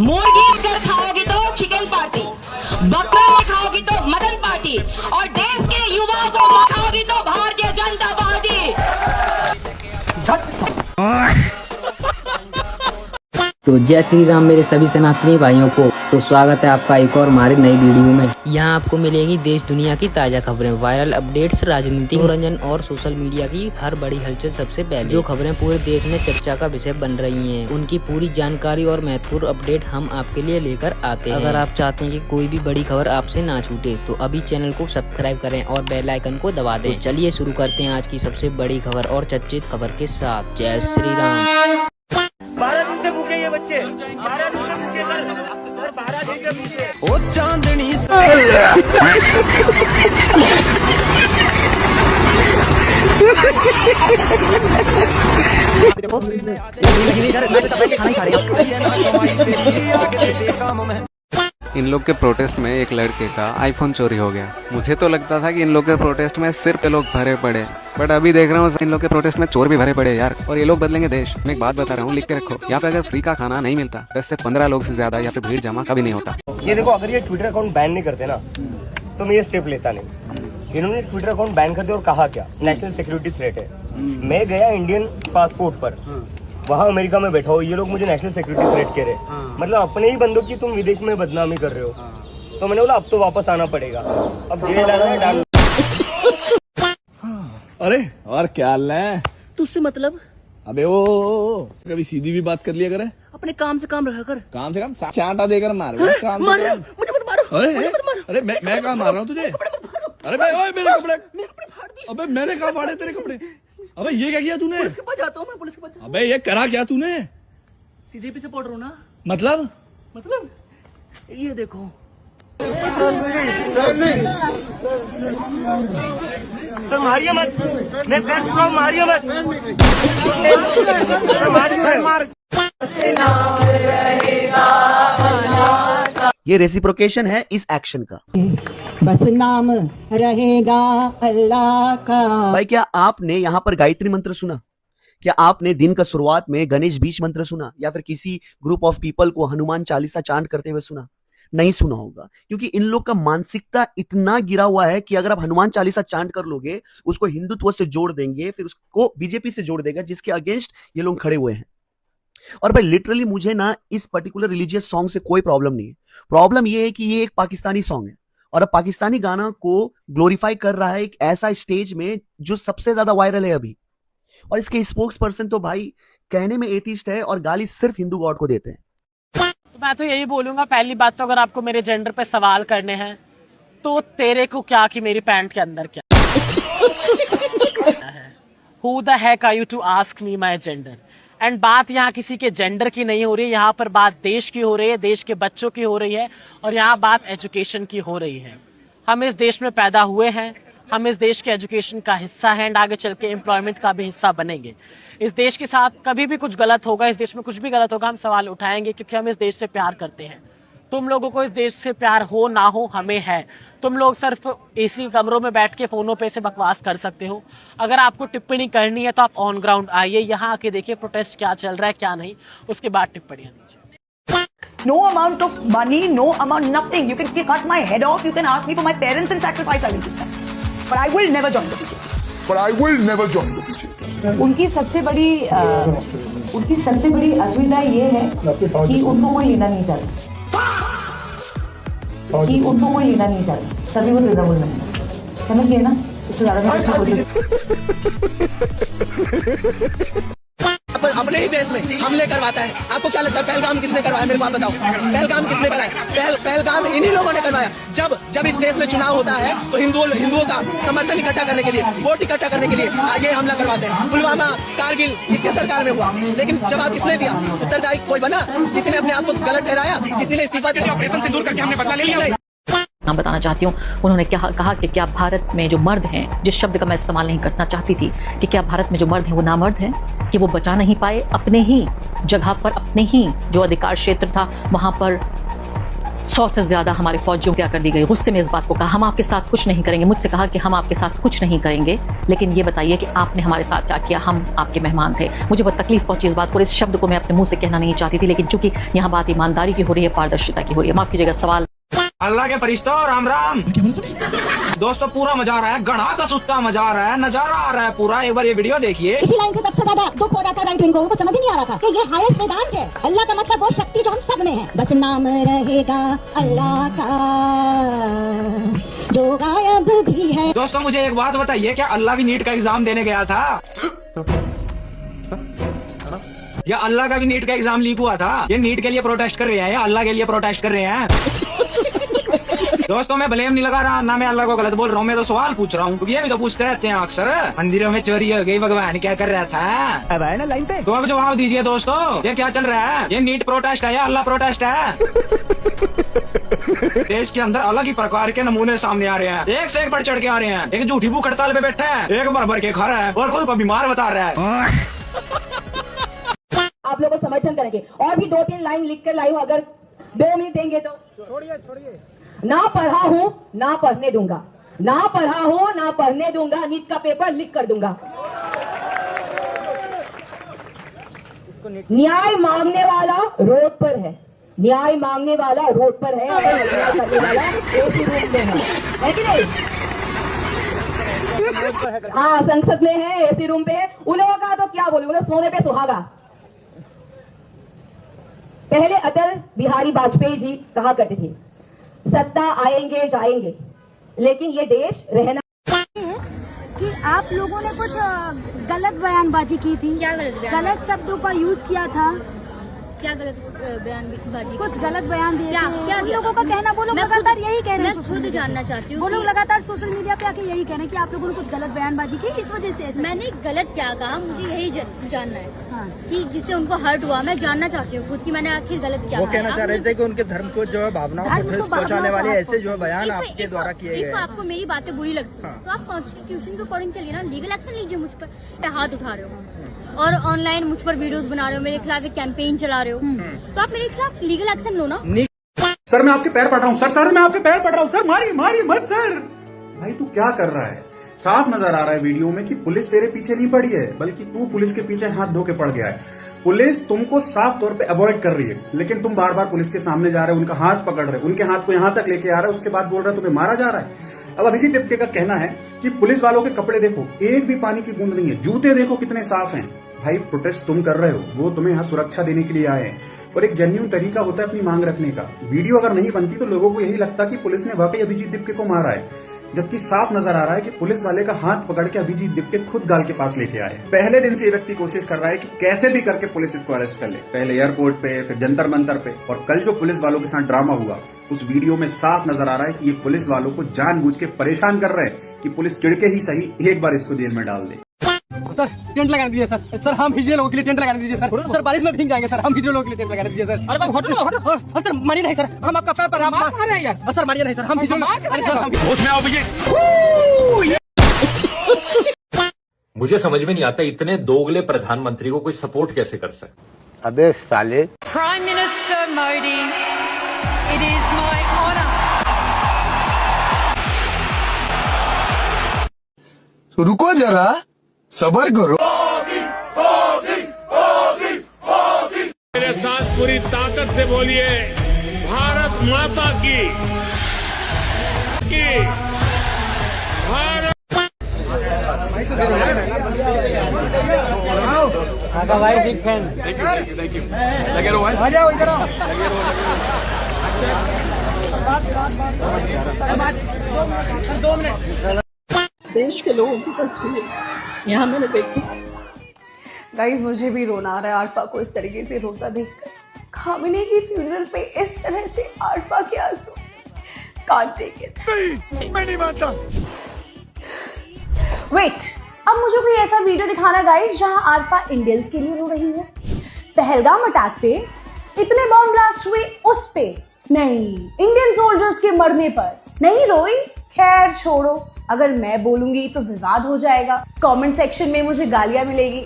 मुर्गी अगर खाओगी तो चिकन पार्टी, बकरा खाओगी तो मटन पार्टी, और देश के युवाओं को खाओगी तो भारतीय जनता पार्टी। तो जय श्री राम मेरे सभी सनातनी भाइयों को। तो स्वागत है आपका एक और हमारी नई वीडियो में। यहाँ आपको मिलेगी देश दुनिया की ताजा खबरें, वायरल अपडेट्स, राजनीति, मनोरंजन और सोशल मीडिया की हर बड़ी हलचल सबसे पहले। जो खबरें पूरे देश में चर्चा का विषय बन रही हैं, उनकी पूरी जानकारी और महत्वपूर्ण अपडेट हम आपके लिए लेकर आते हैं। अगर आप चाहते हैं कि कोई भी बड़ी खबर आपसे ना छूटे तो अभी चैनल को सब्सक्राइब करें और बेल आइकन को दबा दें। तो चलिए शुरू करते हैं आज की सबसे बड़ी खबर और चर्चित खबर के साथ। जय श्री राम। 12 दिन से भूखे ये बच्चे, 12 दिन से भूखे सर 12 दिन से भूखे। ओ चांदनी इन लोग के प्रोटेस्ट में एक लड़के का आईफोन चोरी हो गया। मुझे तो लगता था कि इन लोग के प्रोटेस्ट में सिर्फ लोग भरे पड़े, बट अभी देख रहा हूँ इन लोग के प्रोटेस्ट में चोर भी भरे पड़े यार। और ये लोग बदलेंगे देश। मैं एक बात बता रहा हूँ, लिख के रखो, यहाँ पे अगर फ्री का खाना नहीं मिलता 10 से 15 लोग से ज्यादा यहाँ पे भीड़ जमा कभी नहीं होता। ये देखो, अगर ये ट्विटर अकाउंट बैन नहीं करते ना तो मैं ये स्टेप लेता नहीं। इन्होंने ट्विटर अकाउंट बैन कर दिया और कहा क्या, नेशनल सिक्योरिटी थ्रेट है। मैं गया इंडियन पासपोर्ट पर, वहाँ अमेरिका में बैठा हो, ये लोग मुझे नेशनल सिक्योरिटी थ्रेट कह रहे। मतलब अपने ही बंदों की तुम विदेश में बदनामी कर रहे हो। तो मैंने बोला अब तो वापस आना पड़ेगा, अब जेल आना है डाल। अरे और क्या हाल है? तुझसे मतलब? अबे वो कभी सीधी भी बात कर लिया करे। अपने काम से काम रखा कर। काम से काम चांटा देकर मार। काम मार से काम। मुझे मत मारो। अरे मैं कहाँ मार रहा हूँ तुझे? अरे भाई ओए मेरे कपड़े फाड़ दिए। अबे मैंने कहाँ फाड़े तेरे कपड़े? अबे ये क्या किया तूने? पुलिस के पास जाता हूँ मैं, पुलिस के पास। अबे ये करा क्या तूने? सीधे से पढ़ रहा हूँ ना। मतलब ये देखो, सर मारिए मत, मैं कर चुका हूँ, मारिए मत। ये रेसिप्रोकेशन है इस एक्शन का। बस नाम रहेगा अल्लाह का। भाई क्या आपने यहाँ पर गायत्री मंत्र सुना? क्या आपने दिन का शुरुआत में गणेश बीज मंत्र सुना, या फिर किसी ग्रुप ऑफ पीपल को हनुमान चालीसा चांट करते हुए सुना? नहीं सुना होगा, क्योंकि इन लोग का मानसिकता इतना गिरा हुआ है कि अगर आप हनुमान चालीसा चांट कर लोगे, उसको हिंदुत्व से जोड़ देंगे, फिर उसको बीजेपी से जोड़ देगा, जिसके अगेंस्ट ये लोग खड़े हुए हैं। और भाई लिटरली मुझे ना इस पर्टिकुलर रिलीजियस सॉन्ग से कोई प्रॉब्लम नहीं है। प्रॉब्लम ये है कि ये एक पाकिस्तानी सॉन्ग है और अब पाकिस्तानी गाना को ग्लोरीफाई कर रहा है एक ऐसा स्टेज में जो सबसे ज्यादा वायरल है अभी। और इसके स्पोक्स पर्सन तो भाई कहने में एथिस्ट है और गाली सिर्फ हिंदू गॉड को देते हैं। तो मैं तो यही बोलूंगा, पहली बात तो अगर आपको मेरे जेंडर पे सवाल करने हैं तो तेरे को क्या कि मेरी पैंट के अंदर क्या है। Who the heck are you to ask me my gender? And बात यहाँ किसी के जेंडर की नहीं हो रही है, यहाँ पर बात देश की हो रही है, देश के बच्चों की हो रही है, और यहाँ बात एजुकेशन की हो रही है। हम इस देश में पैदा हुए हैं, हम इस देश के एजुकेशन का हिस्सा हैं, एंड आगे चल के एम्प्लॉयमेंट का भी हिस्सा बनेंगे। इस देश के साथ कभी भी कुछ गलत होगा, इस देश में कुछ भी गलत होगा, हम सवाल उठाएंगे, क्योंकि हम इस देश से प्यार करते हैं। तुम लोगों को इस देश से प्यार हो ना हो, हमें है। तुम लोग सिर्फ एसी कमरों में बैठ के फोनों पे से बकवास कर सकते हो। अगर आपको टिप्पणी करनी है तो आप ऑन ग्राउंड आइए, यहाँ आके देखिए प्रोटेस्ट क्या चल रहा है क्या नहीं, उसके बाद टिप्पणियां दीजिए। No amount of money, no amount, nothing. You can cut my head off. You can ask me for my parents and sacrifice. I will do that. But I will never join the BJP. But I will never join the BJP. उनकी सबसे बड़ी असुविधा ये है कि उनको कोई लेना नहीं चाहता, तभी वो तृणमूल में है। समझ गए ना? इससे ज्यादा मैं अपने ही देश में हमले करवाता है। आपको क्या लगता है पहलगाम किसने करवाया? मेरे को आप बताओ, पहलगाम किसने कराया? पहलगाम इन्हीं लोगों ने करवाया। जब इस देश में चुनाव होता है तो हिंदुओं का समर्थन इकट्ठा करने के लिए, वोट इकट्ठा करने के लिए ये हमला करवाते हैं। पुलवामा, कारगिल इसके सरकार में हुआ, लेकिन जवाब किसने दिया? उत्तरदायी कोई बना? किसी ने अपने आप को गलत ठहराया? किसी ने इस्तीफा दिया? ऑपरेशन सिंदूर करके हमने बदला ले लिया। मैं बताना चाहती हूँ, उन्होंने कहा कि क्या भारत में जो मर्द हैं, जिस शब्द का मैं इस्तेमाल नहीं करना चाहती थी, कि क्या भारत में जो मर्द हैं वो नामर्द हैं, कि वो बचा नहीं पाए अपने ही जगह पर, अपने ही जो अधिकार क्षेत्र था वहाँ पर 100 से ज्यादा हमारे फौजियों को क्या कर दी गई। गुस्से में इस बात को कहा हम आपके साथ कुछ नहीं करेंगे। मुझसे कहा कि हम आपके साथ कुछ नहीं करेंगे, लेकिन ये बताइए कि आपने हमारे साथ क्या किया। हम आपके मेहमान थे। मुझे बहुत तकलीफ पहुंची इस बात पर। इस शब्द को मैं अपने मुंह से कहना नहीं चाहती थी, लेकिन चूंकि यहाँ बात ईमानदारी की हो रही है, पारदर्शिता की हो रही है। माफ कीजिएगा, सवाल। अल्लाह के फरिश्तों, राम राम। दोस्तों पूरा मजा आ रहा है, गणा का सुत्ता मजा आ रहा है, नजारा आ रहा है पूरा। एक बार ये वीडियो देखिए। इसी लाइन से सबसे ज्यादा दुख हो रहा था राइट विंग को। उनको समझ ही नहीं आ रहा था कि ये हाईएस्ट वेदांत है। अल्लाह का मतलब वो शक्ति जो हम सब में है। बस नाम रहेगा अल्लाह का जो गायब भी है। दोस्तों मुझे एक बात बताइए, क्या अल्लाह भी नीट का एग्जाम देने गया था? या अल्लाह का भी नीट का एग्जाम लीक हुआ था? ये नीट के लिए प्रोटेस्ट कर रहे हैं या अल्लाह के लिए प्रोटेस्ट कर रहे हैं? दोस्तों मैं ब्लेम नहीं लगा रहा, ना मैं अल्लाह को गलत बोल रहा हूँ, मैं तो सवाल पूछ रहा हूँ, क्योंकि ये भी तो पूछते रहते हैं अक्सर, मंदिरों में चोरी हो गई, भगवान क्या कर रहा था? अब आए ना लाइन पे, तो अब जवाब दीजिए दोस्तों, ये क्या चल रहा है? ये नीट प्रोटेस्ट है या अल्लाह प्रोटेस्ट है? देश के अंदर अलग ही प्रकार के नमूने सामने आ रहे हैं, एक से एक बढ़ चढ़ के आ रहे हैं। एक झूठी भूख हड़ताल पे बैठा है, एक भर भर के खा रहा है और खुद को बीमार बता रहा है। आप लोगों को समर्थन करेंगे और भी 2-3 लाइन लिख कर लाई हूँ, अगर 2 मिनट देंगे तो। छोड़िए। ना पढ़ा हूँ ना पढ़ने दूंगा, ना पढ़ा हूँ ना पढ़ने दूंगा, नीट का पेपर लीक कर दूंगा। न्याय मांगने वाला रोड पर है, न्याय मांगने वाला रोड पर है, और न्याय करने वाला एसी रूम में है कि नहीं? हाँ, संसद में है, एसी रूम पे है। उन लोगों का तो क्या बोलूं, सोने पे सुहागा। पहले अटल बिहारी वाजपेयी जी कहा करते थे, सत्ता आएंगे जाएंगे लेकिन ये देश रहना। कि आप लोगों ने कुछ गलत बयानबाजी की थी। क्या गलत शब्दों का यूज किया था? क्या गलत बयानबाजी? कुछ गलत बयान दिए थे। क्या लोगों का कहना, वो लोग लगातार यही कह रहे हैं। मैं खुद जानना चाहती हूँ, वो लोग लगातार सोशल मीडिया पे आके यही कह रहे हैं कि आप लोगों ने कुछ गलत बयानबाजी की, इस वजह से। मैंने गलत क्या कहा, मुझे यही जानना है। हाँ। कि जिससे उनको हर्ट हुआ, मैं जानना चाहती हूँ खुद की मैंने आखिर गलत क्या। वो कहना चाह रहे थे कि उनके धर्म को जो है भावनाओं को ठेस पहुंचाने वाले ऐसे जो बयान आपके द्वारा किए गए। आपको मेरी बातें बुरी लगती है तो आप कॉन्स्टिट्यूशन के अकॉर्डिंग चलिए ना, लीगल एक्शन लीजिए। मुझ पर हाथ उठा रहे हो और ऑनलाइन मुझ पर वीडियोस बना रहे हो, मेरे खिलाफ एक कैंपेन चला रहे हो, तो आप मेरे खिलाफ लीगल एक्शन लो ना। सर मैं आपके पैर पड़ रहा हूँ सर, मैं आपके पैर पड़ रहा हूँ सर, मारी मत सर। भाई तू क्या कर रहा है? साफ नजर आ रहा है वीडियो में कि पुलिस तेरे पीछे नहीं पड़ी है, बल्कि तू पुलिस के पीछे हाथ धो के पड़ गया है। पुलिस तुमको साफ तौर पे अवॉइड कर रही है, लेकिन तुम बार बार पुलिस के सामने जा रहे हो, उनका हाथ पकड़ रहे हो, उनके हाथ को यहां तक लेके आ रहे हो, उसके बाद बोल रहे हो तुम्हें मारा जा रहा है। अब अभिजीत दिप्टे का कहना है कि पुलिस वालों के कपड़े देखो, एक भी पानी की बूंद नहीं है, जूते देखो कितने साफ हैं। भाई प्रोटेस्ट तुम कर रहे हो, वो तुम्हें यहाँ सुरक्षा देने के लिए आए हैं, और एक जेन्युइन तरीका होता है अपनी मांग रखने का। वीडियो अगर नहीं बनती तो लोगों को यही लगता कि पुलिस ने वाकई अभिजीत दिप्टे को मारा है, जबकि साफ नजर आ रहा है कि पुलिस वाले का हाथ पकड़ के अभिजीत दिप्टे खुद गाल के पास लेके आए। पहले दिन से ये व्यक्ति कोशिश कर रहा है कि कैसे भी करके पुलिस इसको अरेस्ट कर ले, पहले एयरपोर्ट पे, फिर जंतर मंतर पे, और कल जो पुलिस वालों के साथ ड्रामा हुआ उस वीडियो में साफ नजर आ रहा है कि ये पुलिस वालों को जानबूझ के परेशान कर रहे हैं कि पुलिस चिड़के ही सही एक बार इसको जेल में डाल दे। सर टेंट लगा दीजिए सर, हम भिजिए लोगों के लिए टेंट लगा दीजिए सर, बारिश में भीग जाएंगे सर, हम भिजिए लोगों के लिए टेंट लगा दीजिए सर। अरे हटो सर, मारिए नहीं सर, हम आपका पैर पर मार रहे हैं यार, सर मारिए नहीं सर, हम मुझे समझ में नहीं आता इतने दोगले प्रधानमंत्री को कोई सपोर्ट कैसे कर सकता। अबे साले। Prime minister Modi, it is my honour. तो रुको जरा, सबर करो। मेरे साथ पूरी ताकत से बोलिए, भारत माता की भारत। भाई बिग फैन। Thank you. लगे रहो भाई, आ जाओ इधर आओ। देश के लोगों की तस्वीर यहाँ मैंने देखी। गाइस मुझे भी रोना आ रहा है आरफा को इस तरीके से रोता देखकर। खामिनी की फ्यूनरल पे इस तरह से आरफा के आंसू, कांट टेक इट। मैं नहीं मानता। वेट, अब मुझे कोई ऐसा वीडियो दिखाना गाइस जहां आरफा इंडियंस के लिए रो रही है। पहलगाम अटैक पे इतने बॉम्ब ब्लास्ट हुए उस पे नहीं, इंडियन सोल्जर्स के मरने पर नहीं रोई। खैर छोड़ो, अगर मैं बोलूंगी तो विवाद हो जाएगा, कमेंट सेक्शन में मुझे गालियां मिलेगी।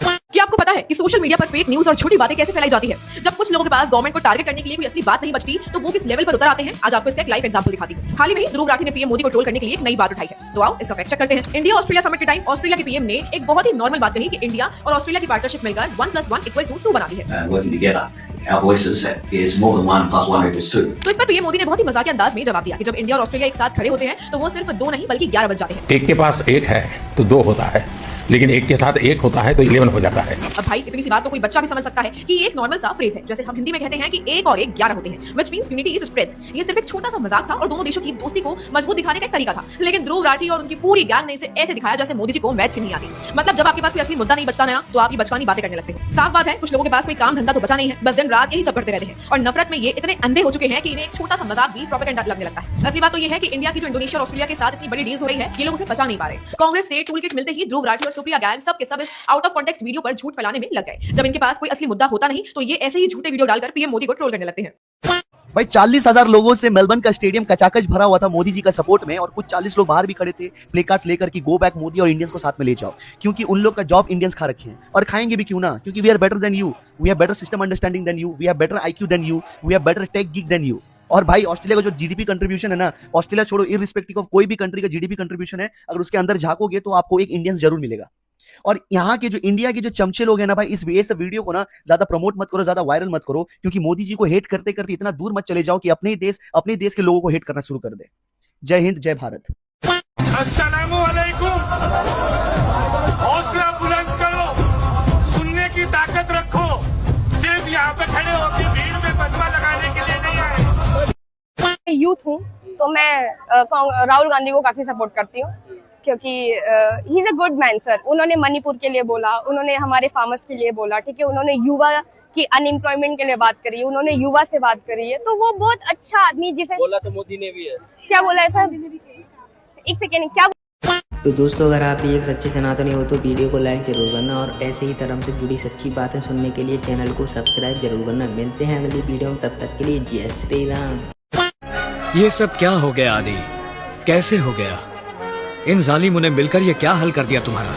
क्या आपको पता है है कि सोशल मीडिया पर फेक न्यूज और झूठी बातें कैसे फैलाई जाती है। जब कुछ लोगों के पास गवर्नमेंट को टारगेट करने के लिए कोई असली बात नहीं बचती तो वो किस लेवल पर उतर आते हैं, आज आपको इसका एक लाइव एग्जांपल दिखाती हूं। हाल ही में ध्रुव राठी ने पीएम मोदी को ट्रोल करने के लिए एक नई बात उठाई है, तो आओ इसका फैक्ट चेक करते हैं। इंडिया ऑस्ट्रेलिया समिट के टाइम ऑस्ट्रेलिया के पीएम ने एक बहुत ही नॉर्मल बात कही कि इंडिया और ऑस्ट्रेलिया की पार्टनरशिप मिलकर 1+1=2 बनाती है। तो इस पर पीएम मोदी ने बहुत ही मजाकिया अंदाज में जवाब दिया कि जब इंडिया और ऑस्ट्रेलिया एक साथ खड़े होते हैं तो वो सिर्फ 2 नहीं बल्कि 11 बन जाते हैं। एक के पास एक है तो 2 होता है, लेकिन एक के साथ एक होता है तो 11 हो जाता है। अब भाई इतनी सी बात तो कोई बच्चा भी समझ सकता है कि ये एक नॉर्मल सा फ्रेज है, जैसे हम हिंदी में कहते हैं कि 1 और 1 11 होते हैं, which means unity is strength. ये सिर्फ एक छोटा सा मजाक था और दोनों देशों की दोस्ती को मजबूत दिखाने का एक तरीका था, लेकिन ध्रुव राठी और उनकी पूरी गैंग ने इसे ऐसे दिखाया जैसे मोदी जी को मैथ से नहीं आती। मतलब जब आपके पास कोई असली मुद्दा नहीं बचता ना तो आप ये बचकानी बातें करने लगते हो। साफ बात है कुछ लोगों के पास कोई काम धंधा तो बचा नहीं है, बस दिन रात यही सब करते रहते हैं और नफरत में ये इतने अंधे हो चुके हैं कि इन्हें एक छोटा सा मजाक भी प्रोपेगेंडा लगने लगता है। असली बात तो ये है कि इंडिया की जो इंडोनेशिया और ऑस्ट्रेलिया के साथ इतनी बड़ी डील्स हो रही है, ये लोग उसे बचा नहीं पा रहे। कांग्रेस से टूल किट मिलते ही ध्रुव राठी और सुप्रिया गैंग सब के सब इस आउट ऑफ कॉन्टेक्स्ट वीडियो पर झूठ फैलाने में लग गए। जब इनके पास कोई असली मुद्दा होता नहीं तो ये ऐसे ही झूठे वीडियो डालकर पीएम मोदी को ट्रोल करने लगते हैं। भाई 40,000 लोगों से मेलबर्न का स्टेडियम कचाकच भरा हुआ था मोदी जी का सपोर्ट में, और कुछ 40 लोग बाहर भी खड़े थे प्ले कार्ड्स लेकर कि गो बैक मोदी और इंडियंस को साथ में ले जाओ, क्योंकि उन लोग का जॉब इंडियंस खा रखे हैं और खाएंगे भी क्यों ना, क्योंकि we are better than you, we have better system understanding than you, we have better IQ than you, we have better tech geek than you. और भाई ऑस्ट्रेलिया का जो जीडीपी कंट्रीब्यूशन है ना, ऑस्ट्रेलिया छोड़ो, इररिस्पेक्टिव ऑफ कोई भी country का जीडीपी कंट्रीब्यूशन है, अगर उसके अंदर झांकोगे तो आपको एक इंडियंस जरूर मिलेगा। और यहाँ के जो इंडिया के जो चमचे लोग हैं ना भाई, इस वीडियो को ना ज्यादा प्रमोट मत करो, ज्यादा वायरल मत करो, क्योंकि मोदी जी को हेट करते करते इतना दूर मत चले जाओ कि अपने देश के लोगों को हेट करना शुरू कर दे। जय हिंद, जय भारत। अस्सलामुअलैकुम। हौसला बुलंद करो, सुनने की ताकत रखो, सिर्फ यहाँ पे खड़े होकर भीड़ में बजवा लगाने के लिए नहीं आए। यूथ हूँ तो मैं राहुल गांधी को काफी सपोर्ट करती हूँ, क्योंकि he is a good man sir. उन्होंने मणिपुर के लिए बोला, उन्होंने हमारे फार्मर्स के लिए बोला, ठीक है, उन्होंने युवा की अनएम्प्लॉयमेंट के लिए बात करी, उन्होंने युवा से बात करी है, तो वो बहुत अच्छा आदमी, जिसे बोला तो मोदी ने भी है। क्या बोला है सर, एक सेकेंड, क्या तो दोस्तों अगर आप भी एक सच्चे सनातनी हो तो वीडियो को लाइक जरूर करना और ऐसे ही धर्म से जुड़ी सच्ची बातें सुनने के लिए चैनल को सब्सक्राइब जरूर करना। मिलते हैं अगली वीडियो में, तब तक के लिए जय श्री राम। ये सब क्या हो गया आदि, कैसे हो गया? इन जालिमों ने मिलकर ये क्या हल कर दिया तुम्हारा?